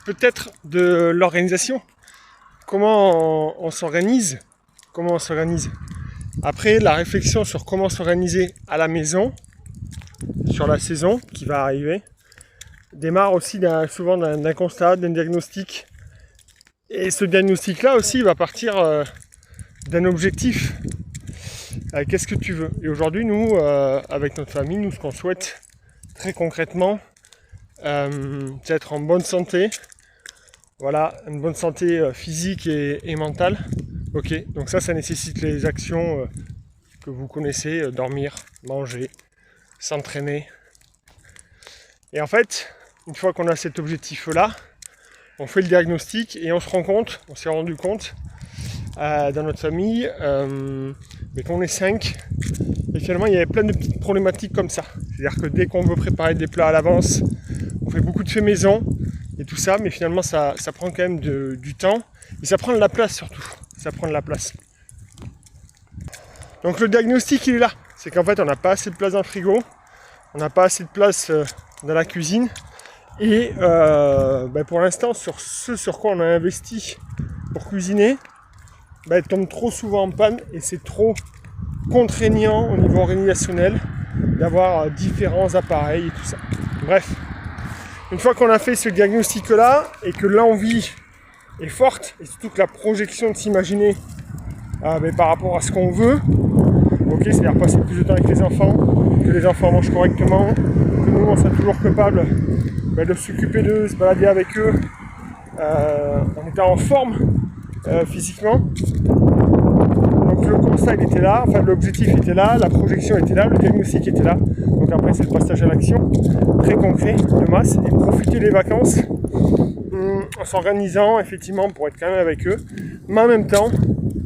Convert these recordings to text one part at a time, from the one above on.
peut-être de l'organisation. Comment on s'organise? Comment on s'organise? Après, la réflexion sur comment s'organiser à la maison, sur la saison qui va arriver, démarre aussi souvent d'un constat, d'un diagnostic. Et ce diagnostic-là aussi va partir d'un objectif. Qu'est-ce que tu veux? Et aujourd'hui, nous, avec notre famille, nous, ce qu'on souhaite très concrètement, c'est être en bonne santé. Voilà, une bonne santé physique et mentale. Ok, donc ça nécessite les actions que vous connaissez, dormir, manger, s'entraîner. Et en fait, une fois qu'on a cet objectif-là, on fait le diagnostic et on s'est rendu compte dans notre famille, mais qu'on est 5, et finalement il y avait plein de petites problématiques comme ça. C'est-à-dire que dès qu'on veut préparer des plats à l'avance, on fait beaucoup de faits maison et tout ça, mais finalement ça prend quand même du temps et ça prend de la place surtout. Ça prend de la place. Donc le diagnostic il est là, c'est qu'en fait on n'a pas assez de place dans le frigo, on n'a pas assez de place dans la cuisine. Et pour l'instant, sur ce sur quoi on a investi pour cuisiner, elle tombe trop souvent en panne et c'est trop contraignant au niveau organisationnel d'avoir différents appareils et tout ça. Bref, une fois qu'on a fait ce diagnostic-là et que l'envie est forte, et surtout que la projection de s'imaginer par rapport à ce qu'on veut, c'est-à-dire passer plus de temps avec les enfants, que les enfants mangent correctement, que nous on soit toujours capable de s'occuper d'eux, se balader avec eux en étant en forme physiquement. Donc le constat il était là, enfin l'objectif était là, la projection était là, le diagnostic était là. Donc après c'est le passage à l'action, très concret, de masse, et profiter des vacances en s'organisant effectivement pour être quand même avec eux, mais en même temps,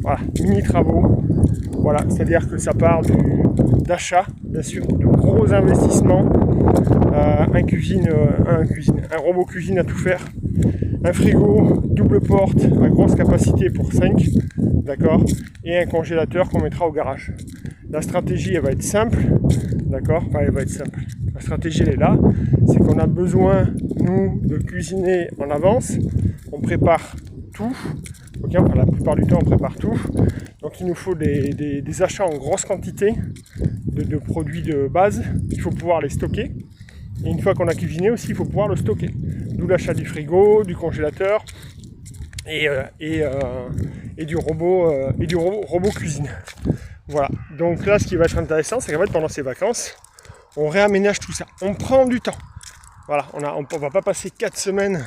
voilà, mini travaux, voilà, c'est-à-dire que ça part d'achat, bien sûr, de gros investissements, un robot cuisine à tout faire, un frigo double porte à grosse capacité pour 5, d'accord, et un congélateur qu'on mettra au garage. La stratégie elle va être simple, d'accord, enfin elle va être simple. La stratégie elle est là, c'est qu'on a besoin nous de cuisiner en avance, on prépare tout, enfin, la plupart du temps on prépare tout, donc il nous faut des achats en grosse quantité de produits de base, il faut pouvoir les stocker. Et une fois qu'on a cuisiné aussi, il faut pouvoir le stocker. D'où l'achat du frigo, du congélateur et du robot cuisine. Voilà. Donc là, ce qui va être intéressant, c'est qu'en fait, pendant ces vacances, on réaménage tout ça. On prend du temps. Voilà. On va pas passer 4 semaines